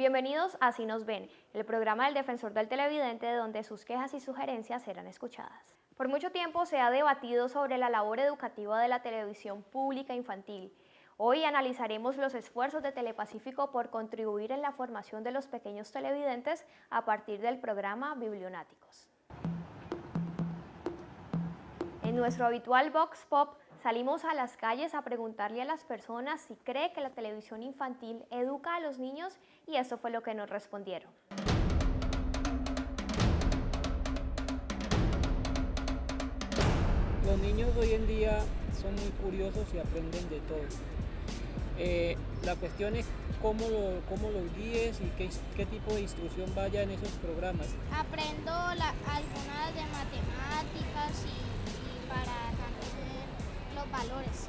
Bienvenidos a Así nos ven, el programa del Defensor del Televidente donde sus quejas y sugerencias serán escuchadas. Por mucho tiempo se ha debatido sobre la labor educativa de la televisión pública infantil. Hoy analizaremos los esfuerzos de Telepacífico por contribuir en la formación de los pequeños televidentes a partir del programa Biblionáticos. En nuestro habitual Vox Pop salimos a las calles a preguntarle a las personas si cree que la televisión infantil educa a los niños y eso fue lo que nos respondieron. Los niños hoy en día son muy curiosos y aprenden de todo. La cuestión es cómo los guíes y qué tipo de instrucción vaya en esos programas. Aprendo algunas de matemáticas y para también los valores.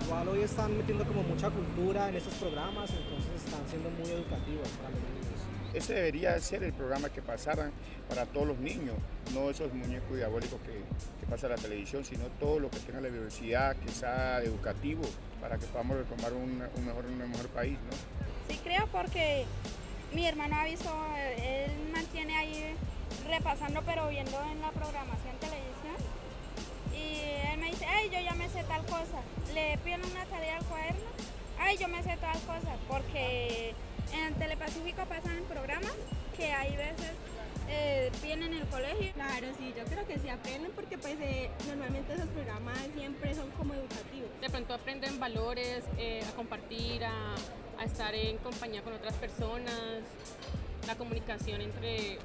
Igual hoy están metiendo como mucha cultura en estos programas, entonces están siendo muy educativos para los niños. Ese debería ser el programa que pasaran para todos los niños, no esos muñecos diabólicos que pasa la televisión, sino todo lo que tenga la diversidad, que sea educativo, para que podamos retomar un mejor país, ¿no? Sí creo porque mi hermano ha visto, él mantiene ahí repasando pero viendo en la programación televisión y él me dice, ay, yo ya me sé tal cosa, le piden una tarea al cuaderno, ay, yo me sé tal cosa, porque en Telepacífico pasan programas que hay veces vienen en el colegio. Claro, sí, yo creo que sí aprenden porque pues normalmente esos programas siempre son como educativos. De pronto aprenden valores, a compartir, a estar en compañía con otras personas, la comunicación entre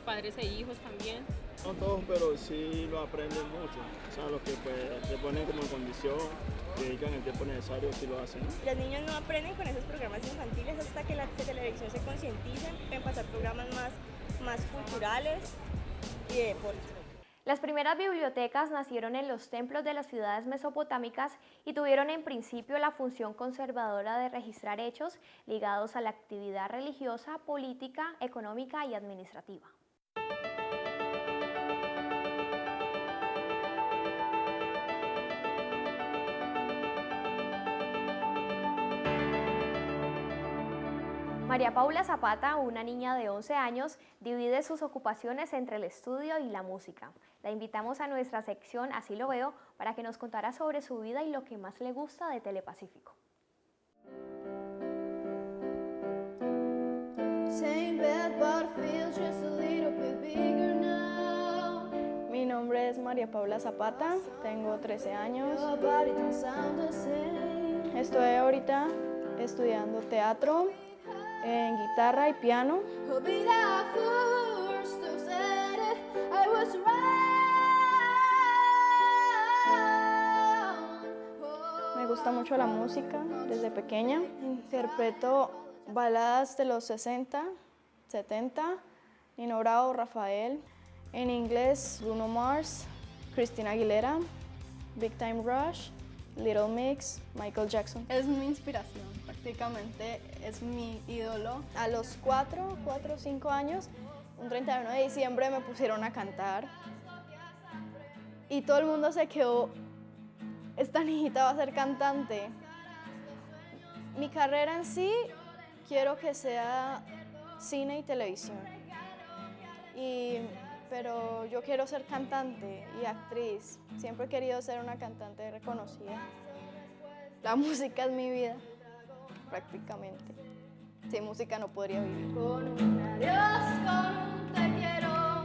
padres e hijos también. No todos, pero sí lo aprenden mucho. O sea, los que pues, se ponen como en condición, dedican el tiempo necesario, sí lo hacen. Los niños no aprenden con esos programas infantiles hasta que la televisión se concientizan, pueden pasar programas más culturales y de deporte. Las primeras bibliotecas nacieron en los templos de las ciudades mesopotámicas y tuvieron en principio la función conservadora de registrar hechos ligados a la actividad religiosa, política, económica y administrativa. María Paula Zapata, una niña de 11 años, divide sus ocupaciones entre el estudio y la música. La invitamos a nuestra sección Así lo veo para que nos contara sobre su vida y lo que más le gusta de Telepacífico. Mi nombre es María Paula Zapata, tengo 13 años. Estoy ahorita estudiando teatro, en guitarra y piano. Me gusta mucho la música desde pequeña. Interpreto baladas de los 60, 70, Nino Bravo, Rafael. En inglés, Bruno Mars, Christina Aguilera, Big Time Rush, Little Mix, Michael Jackson. Es mi inspiración, prácticamente es mi ídolo. A los 4 o 5 años, un 31 de diciembre me pusieron a cantar y todo el mundo se quedó, esta niñita va a ser cantante. Mi carrera en sí, quiero que sea cine y televisión, pero yo quiero ser cantante y actriz. Siempre he querido ser una cantante reconocida. La música es mi vida, prácticamente. Sin música no podría vivir. Con un adiós, con un te quiero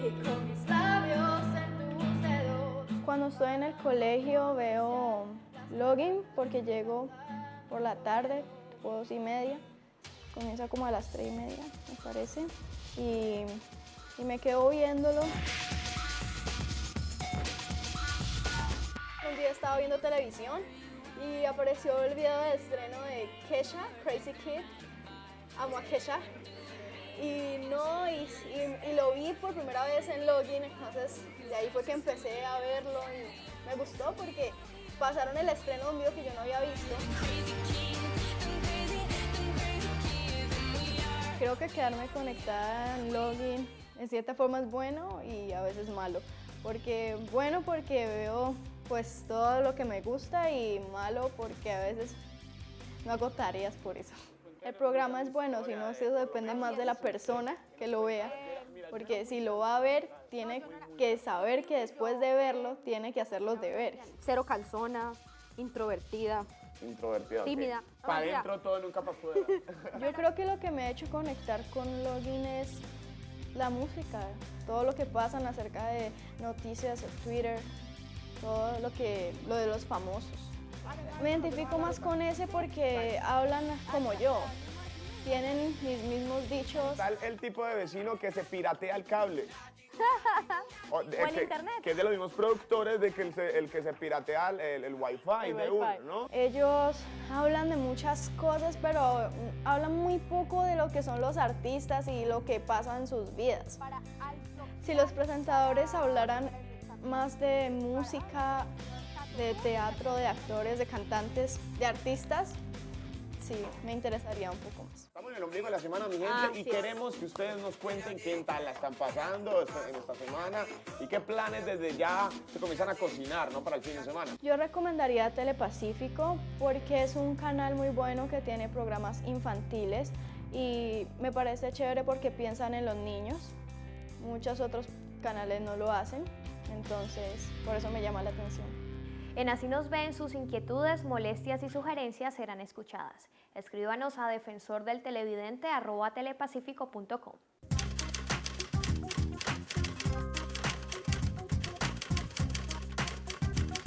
y con mis labios en tus dedos. Cuando estoy en el colegio veo Login porque llego por la tarde, tipo 2:30. Comienza como a las 3:30, me parece. Y me quedo viéndolo. Un día estaba viendo televisión y apareció el video de estreno de Kesha, Crazy Kid. Amo a Kesha. Y lo vi por primera vez en Login, entonces de ahí fue que empecé a verlo y me gustó porque pasaron el estreno de un video que yo no había visto. Creo que quedarme conectada en Login en cierta forma es bueno y a veces malo. Porque veo pues todo lo que me gusta y malo porque a veces no hago tareas por eso. el programa es bueno, sino eso depende más de la persona que lo vea, porque si lo va a ver, tiene que saber que después de verlo, tiene que hacer los deberes. Cero calzona, introvertida, tímida. Para adentro todo, nunca para afuera. Yo creo que lo que me ha hecho conectar con Login es la música, todo lo que pasan acerca de noticias, Twitter, todo lo de los famosos. Me identifico más con ese porque hablan como yo, tienen mis mismos dichos. Tal el tipo de vecino que se piratea el cable. O el internet. Que es de los mismos productores de que el que se piratea el wifi de uno, ¿no? Ellos hablan de muchas cosas, pero hablan muy poco de lo que son los artistas y lo que pasa en sus vidas. Si los presentadores hablaran más de música, de teatro, de actores, de cantantes, de artistas, sí, me interesaría un poco más. Estamos en el ombligo de la semana, mi gente, y queremos que ustedes nos cuenten qué tal la están pasando en esta semana y qué planes desde ya se comienzan a cocinar, ¿no?, para el fin de semana. Yo recomendaría Telepacífico porque es un canal muy bueno que tiene programas infantiles y me parece chévere porque piensan en los niños. Muchos otros canales no lo hacen, entonces por eso me llama la atención. En Así Nos Ven, sus inquietudes, molestias y sugerencias serán escuchadas. Escríbanos a defensordeltelevidente@telepacífico.com.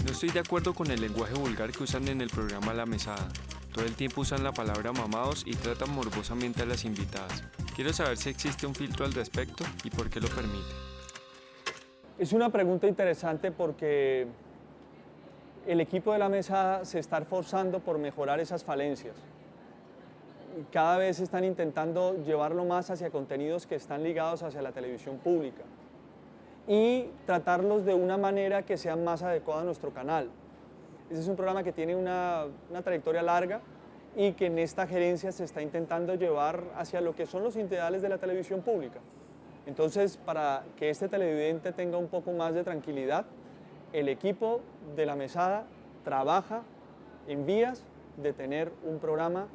No estoy de acuerdo con el lenguaje vulgar que usan en el programa La Mesada. Todo el tiempo usan la palabra mamados y tratan morbosamente a las invitadas. Quiero saber si existe un filtro al respecto y por qué lo permite. Es una pregunta interesante porque el equipo de La Mesada se está esforzando por mejorar esas falencias. Cada vez están intentando llevarlo más hacia contenidos que están ligados hacia la televisión pública y tratarlos de una manera que sea más adecuada a nuestro canal. Este es un programa que tiene una trayectoria larga y que en esta gerencia se está intentando llevar hacia lo que son los ideales de la televisión pública. Entonces, para que este televidente tenga un poco más de tranquilidad, el equipo de La Mesada trabaja en vías de tener un programa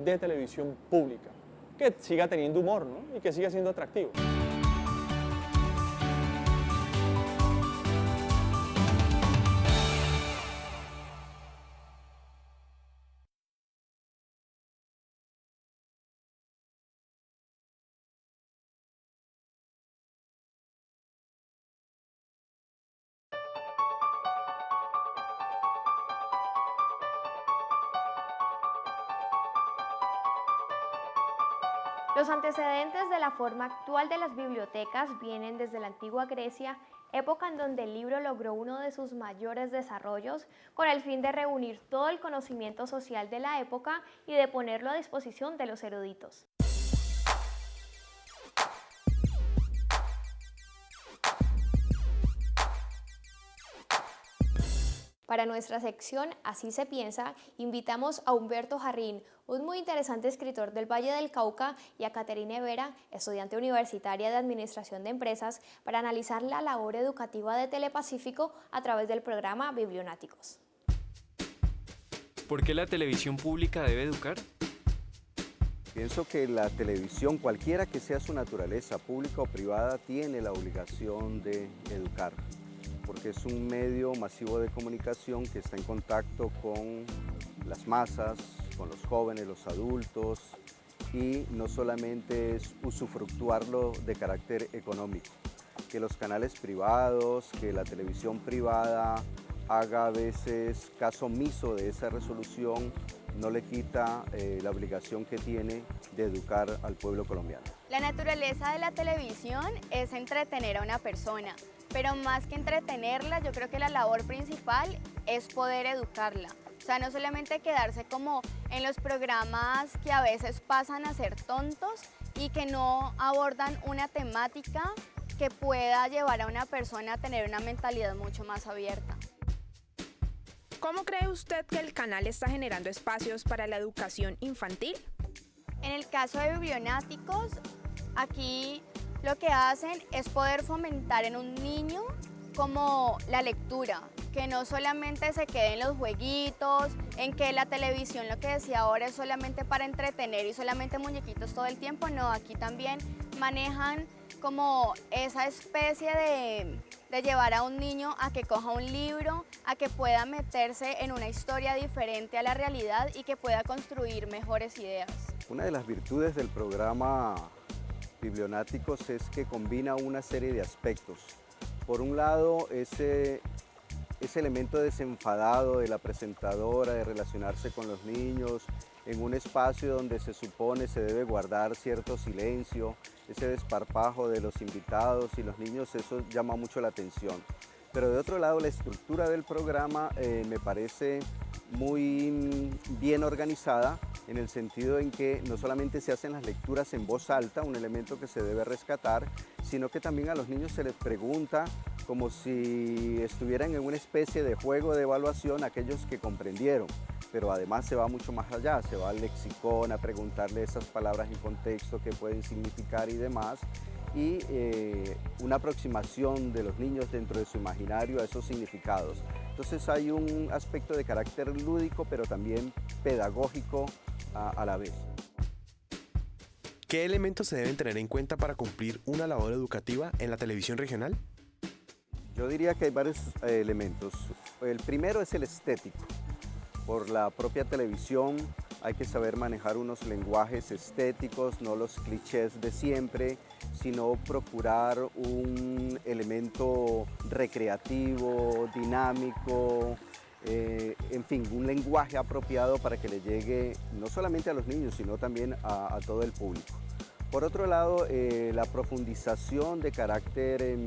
de televisión pública que siga teniendo humor, ¿no?, y que siga siendo atractivo. Los antecedentes de la forma actual de las bibliotecas vienen desde la antigua Grecia, época en donde el libro logró uno de sus mayores desarrollos con el fin de reunir todo el conocimiento social de la época y de ponerlo a disposición de los eruditos. Para nuestra sección Así se piensa, invitamos a Humberto Jarrín, un muy interesante escritor del Valle del Cauca, y a Caterine Vera, estudiante universitaria de Administración de Empresas, para analizar la labor educativa de Telepacífico a través del programa Biblionáticos. ¿Por qué la televisión pública debe educar? Pienso que la televisión, cualquiera que sea su naturaleza, pública o privada, tiene la obligación de educar, porque es un medio masivo de comunicación que está en contacto con las masas, con los jóvenes, los adultos, y no solamente es usufructuarlo de carácter económico. Que los canales privados, que la televisión privada haga a veces caso omiso de esa resolución, no le quita la obligación que tiene de educar al pueblo colombiano. La naturaleza de la televisión es entretener a una persona, pero más que entretenerla, yo creo que la labor principal es poder educarla. O sea, no solamente quedarse como en los programas que a veces pasan a ser tontos y que no abordan una temática que pueda llevar a una persona a tener una mentalidad mucho más abierta. ¿Cómo cree usted que el canal está generando espacios para la educación infantil? En el caso de Biblionáticos, aquí lo que hacen es poder fomentar en un niño como la lectura, que no solamente se quede en los jueguitos, en que la televisión, lo que decía ahora, es solamente para entretener y solamente muñequitos todo el tiempo. No, aquí también manejan como esa especie de llevar a un niño a que coja un libro, a que pueda meterse en una historia diferente a la realidad y que pueda construir mejores ideas. Una de las virtudes del programa Biblionáticos es que combina una serie de aspectos. Por un lado, ese elemento desenfadado de la presentadora, de relacionarse con los niños, en un espacio donde se supone se debe guardar cierto silencio, ese desparpajo de los invitados y los niños, eso llama mucho la atención. Pero de otro lado, la estructura del programa me parece muy bien organizada, en el sentido en que no solamente se hacen las lecturas en voz alta, un elemento que se debe rescatar, sino que también a los niños se les pregunta como si estuvieran en una especie de juego de evaluación aquellos que comprendieron. Pero además se va mucho más allá, se va al lexicón a preguntarle esas palabras en contexto, qué pueden significar y demás, y una aproximación de los niños dentro de su imaginario a esos significados. Entonces hay un aspecto de carácter lúdico, pero también pedagógico a la vez. ¿Qué elementos se deben tener en cuenta para cumplir una labor educativa en la televisión regional? Yo diría que hay varios elementos. El primero es el estético. Por la propia televisión hay que saber manejar unos lenguajes estéticos, no los clichés de siempre, sino procurar un elemento recreativo, dinámico, en fin, un lenguaje apropiado para que le llegue no solamente a los niños, sino también a todo el público. Por otro lado, la profundización de carácter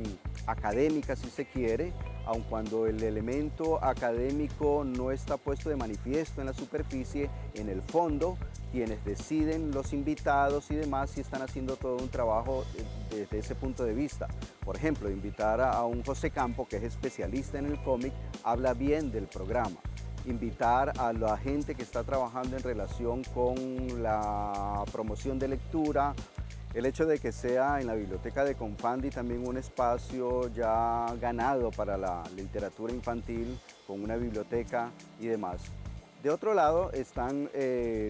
académica, si se quiere, aun cuando el elemento académico no está puesto de manifiesto en la superficie, en el fondo, quienes deciden, los invitados y demás, sí están haciendo todo un trabajo desde ese punto de vista. Por ejemplo, invitar a un José Campo, que es especialista en el cómic, habla bien del programa. Invitar a la gente que está trabajando en relación con la promoción de lectura, el hecho de que sea en la biblioteca de Confandi también un espacio ya ganado para la literatura infantil, con una biblioteca y demás. De otro lado están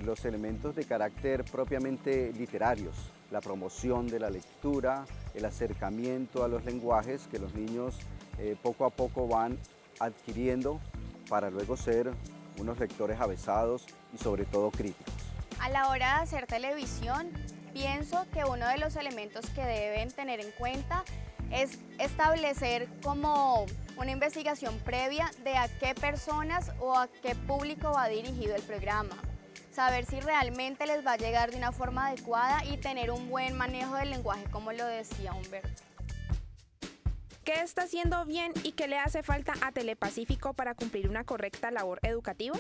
los elementos de carácter propiamente literarios, la promoción de la lectura, el acercamiento a los lenguajes que los niños poco a poco van adquiriendo para luego ser unos lectores avesados y sobre todo críticos. A la hora de hacer televisión, pienso que uno de los elementos que deben tener en cuenta es establecer como una investigación previa de a qué personas o a qué público va dirigido el programa. Saber si realmente les va a llegar de una forma adecuada y tener un buen manejo del lenguaje, como lo decía Humberto. ¿Qué está haciendo bien y qué le hace falta a Telepacífico para cumplir una correcta labor educativa?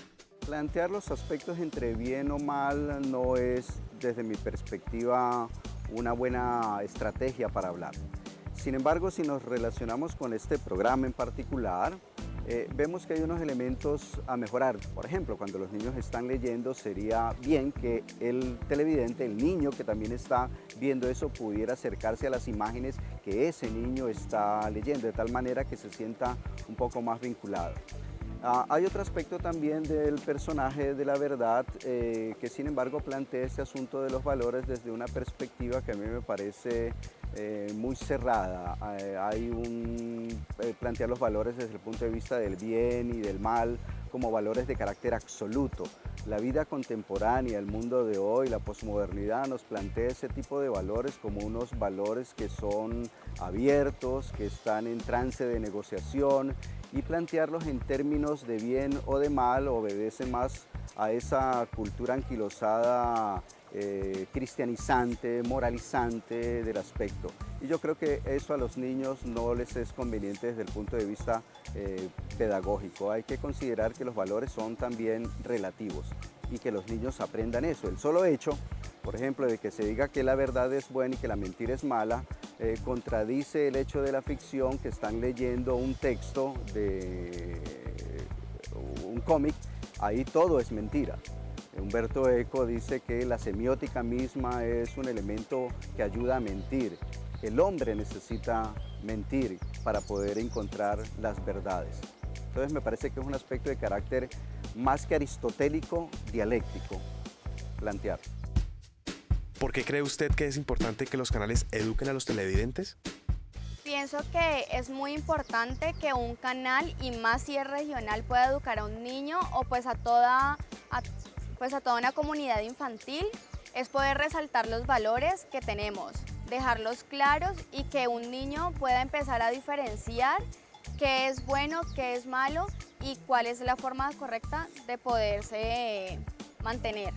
Plantear los aspectos entre bien o mal no es, desde mi perspectiva, una buena estrategia para hablar. Sin embargo, si nos relacionamos con este programa en particular, vemos que hay unos elementos a mejorar. Por ejemplo, cuando los niños están leyendo, sería bien que el televidente, el niño que también está viendo eso, pudiera acercarse a las imágenes que ese niño está leyendo, de tal manera que se sienta un poco más vinculado. Hay otro aspecto también del personaje de La Verdad que sin embargo plantea este asunto de los valores desde una perspectiva que a mí me parece muy cerrada. Plantear los valores desde el punto de vista del bien y del mal como valores de carácter absoluto. La vida contemporánea, el mundo de hoy, la posmodernidad nos plantea ese tipo de valores como unos valores que son abiertos, que están en trance de negociación, y plantearlos en términos de bien o de mal obedece más a esa cultura anquilosada, cristianizante, moralizante del aspecto. Y yo creo que eso a los niños no les es conveniente desde el punto de vista pedagógico. Hay que considerar que los valores son también relativos y que los niños aprendan eso. El solo hecho, por ejemplo, de que se diga que la verdad es buena y que la mentira es mala, contradice el hecho de la ficción, que están leyendo un texto de un cómic, ahí todo es mentira. Humberto Eco dice que la semiótica misma es un elemento que ayuda a mentir. El hombre necesita mentir para poder encontrar las verdades. Entonces me parece que es un aspecto de carácter más que aristotélico, dialéctico, plantear. ¿Por qué cree usted que es importante que los canales eduquen a los televidentes? Pienso que es muy importante que un canal, y más si es regional, pueda educar a un niño o pues a toda una comunidad infantil, es poder resaltar los valores que tenemos, dejarlos claros y que un niño pueda empezar a diferenciar qué es bueno, qué es malo y cuál es la forma correcta de poderse mantener.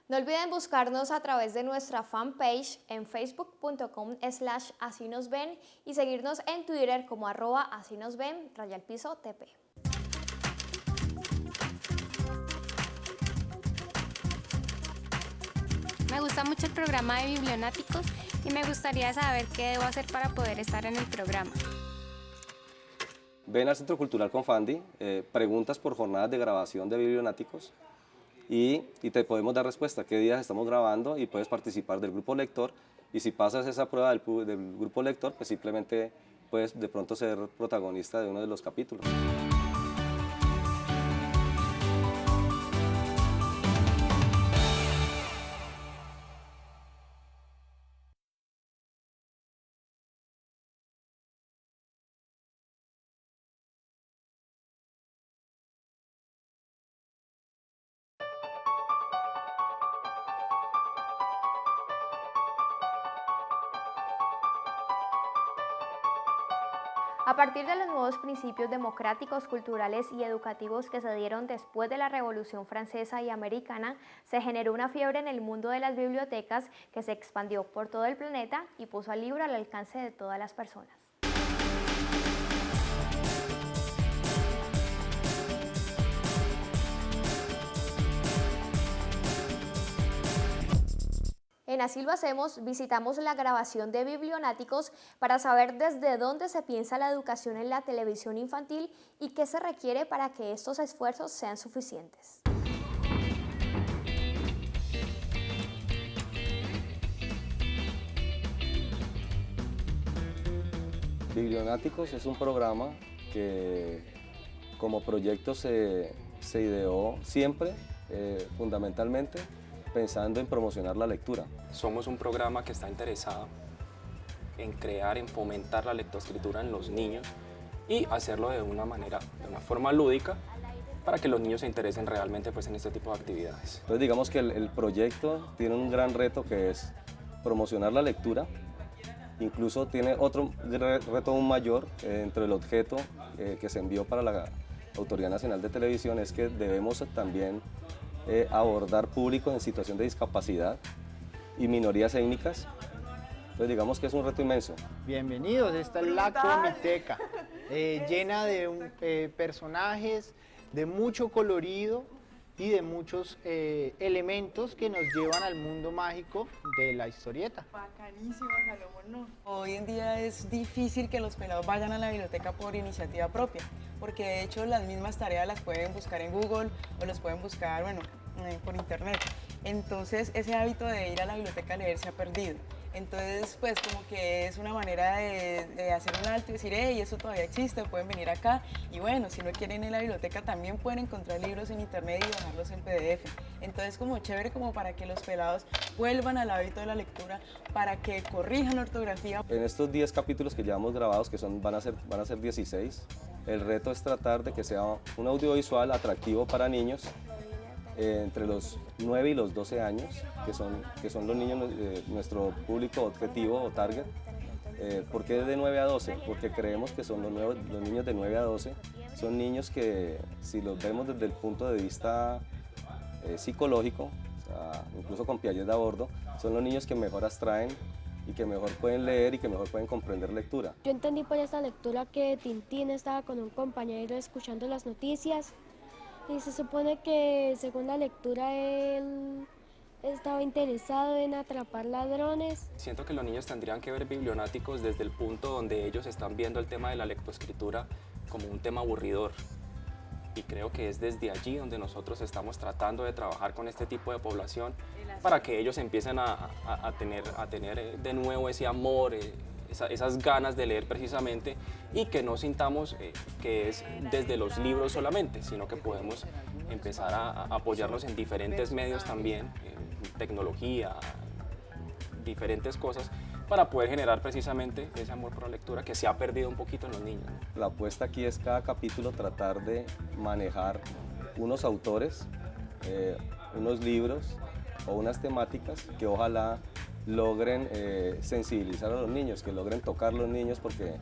No olviden buscarnos a través de nuestra fanpage en facebook.com/asinosven y seguirnos en Twitter como @asinosven_TP. Me gusta mucho el programa de Biblionáticos y me gustaría saber qué debo hacer para poder estar en el programa. Ven al Centro Cultural Confandi, preguntas por jornadas de grabación de Biblionáticos y te podemos dar respuesta, qué días estamos grabando y puedes participar del grupo lector, y si pasas esa prueba del grupo lector, pues simplemente puedes de pronto ser protagonista de uno de los capítulos. A partir de los nuevos principios democráticos, culturales y educativos que se dieron después de la Revolución Francesa y Americana, se generó una fiebre en el mundo de las bibliotecas que se expandió por todo el planeta y puso al libro al alcance de todas las personas. En Así lo hacemos, visitamos la grabación de Biblionáticos para saber desde dónde se piensa la educación en la televisión infantil y qué se requiere para que estos esfuerzos sean suficientes. Biblionáticos es un programa que como proyecto se ideó siempre, fundamentalmente, pensando en promocionar la lectura. Somos un programa que está interesado en crear, en fomentar la lectoescritura en los niños y hacerlo de una forma lúdica para que los niños se interesen realmente pues, en este tipo de actividades. Entonces digamos que el proyecto tiene un gran reto que es promocionar la lectura, incluso tiene otro reto aún mayor entre el objeto que se envió para la Autoridad Nacional de Televisión, es que debemos también abordar público en situación de discapacidad y minorías étnicas. Entonces digamos que es un reto inmenso. Bienvenidos, esta es la Comiteca, llena de personajes, de mucho colorido y de muchos elementos que nos llevan al mundo mágico de la historieta. Bacanísimo, Salomón, ¿no? Hoy en día es difícil que los pelados vayan a la biblioteca por iniciativa propia, porque de hecho las mismas tareas las pueden buscar en Google o las pueden buscar, por internet. Entonces ese hábito de ir a la biblioteca a leer se ha perdido. Entonces pues como que es una manera de hacer un alto y decir, hey, eso todavía existe, pueden venir acá. Y bueno, si no quieren ir a la biblioteca también pueden encontrar libros en internet y bajarlos en PDF. Entonces como chévere como para que los pelados vuelvan al hábito de la lectura, para que corrijan ortografía. En estos 10 capítulos que llevamos grabados, que van a ser 16, el reto es tratar de que sea un audiovisual atractivo para niños entre los 9 y los 12 años, que son los niños, nuestro público objetivo o target. ¿Por qué de 9 a 12? Porque creemos que son los niños de 9 a 12, son niños que si los vemos desde el punto de vista psicológico, o sea, incluso con Piaget a bordo, son los niños que mejor abstraen y que mejor pueden leer y que mejor pueden comprender lectura. Yo entendí por esta lectura que Tintín estaba con un compañero escuchando las noticias y se supone que según la lectura él estaba interesado en atrapar ladrones. Siento que los niños tendrían que ver Biblionáticos desde el punto donde ellos están viendo el tema de la lectoescritura como un tema aburridor. Y creo que es desde allí donde nosotros estamos tratando de trabajar con este tipo de población para que ellos empiecen a tener de nuevo ese amor, esas ganas de leer precisamente, y que no sintamos que es desde los libros solamente, sino que podemos empezar a apoyarnos en diferentes medios también, tecnología, diferentes cosas, para poder generar precisamente ese amor por la lectura que se ha perdido un poquito en los niños. La apuesta aquí es cada capítulo tratar de manejar unos autores, unos libros o unas temáticas que ojalá logren sensibilizar a los niños, que logren tocar a los niños, porque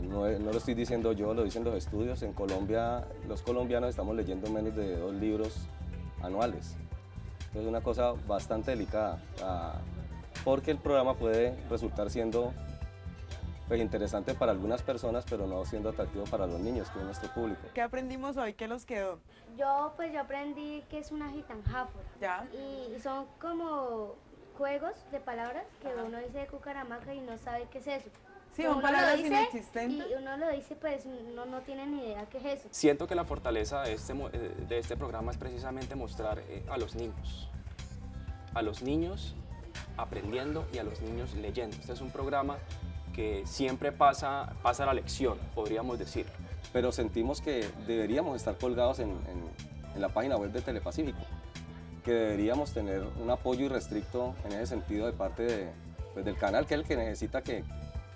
no lo estoy diciendo yo, lo dicen los estudios. En Colombia, los colombianos estamos leyendo menos de 2 libros anuales. Entonces es una cosa bastante delicada, porque el programa puede resultar siendo pues, interesante para algunas personas, pero no siendo atractivo para los niños, que es nuestro público. ¿Qué aprendimos hoy? ¿Qué los quedó? Yo aprendí que es una gitanjáfora. ¿Ya? Y son como juegos de palabras que uno dice cucaramaca y no sabe qué es eso. Sí, Pero son uno lo palabras dice inexistentes. Y uno lo dice, pues no tiene ni idea qué es eso. Siento que la fortaleza de este programa es precisamente mostrar a los niños aprendiendo y a los niños leyendo. Este es un programa que siempre pasa la lección, podríamos decir. Pero sentimos que deberíamos estar colgados en la página web de Telepacífico, que deberíamos tener un apoyo irrestricto en ese sentido de parte del canal, que es el que necesita que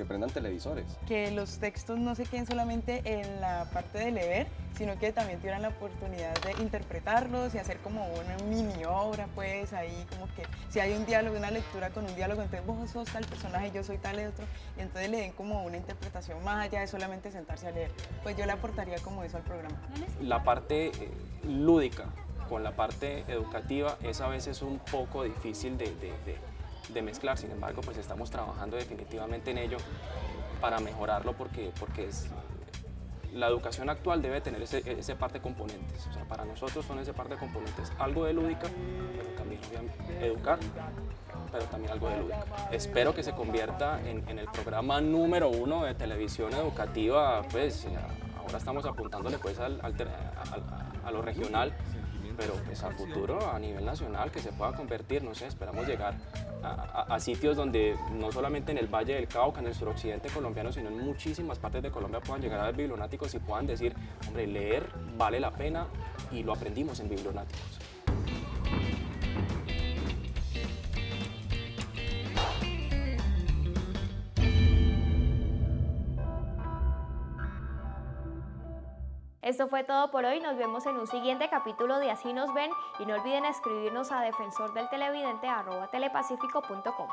prendan televisores. Que los textos no se queden solamente en la parte de leer, sino que también tuvieran la oportunidad de interpretarlos y hacer como una mini obra, pues ahí como que si hay un diálogo, una lectura con un diálogo, entonces vos sos tal personaje, yo soy tal y otro, y entonces le den como una interpretación más allá de solamente sentarse a leer. Pues yo le aportaría como eso al programa. La parte lúdica con la parte educativa es a veces un poco difícil de mezclar, sin embargo pues estamos trabajando definitivamente en ello para mejorarlo, porque la educación actual debe tener ese par de componentes. O sea, para nosotros son ese par de componentes, algo de lúdica, pero también educar, pero también algo de lúdica. Espero que se convierta en el programa número 1 de televisión educativa, pues ahora estamos apuntándole pues a lo regional, pero pues a futuro a nivel nacional que se pueda convertir, no sé, esperamos llegar a sitios donde no solamente en el Valle del Cauca, en el suroccidente colombiano, sino en muchísimas partes de Colombia puedan llegar a ver biblionáticos y puedan decir, hombre, leer vale la pena y lo aprendimos en biblionáticos. Esto fue todo por hoy, nos vemos en un siguiente capítulo de Así nos ven y no olviden escribirnos a defensordeltelevidente@telepacífico.com.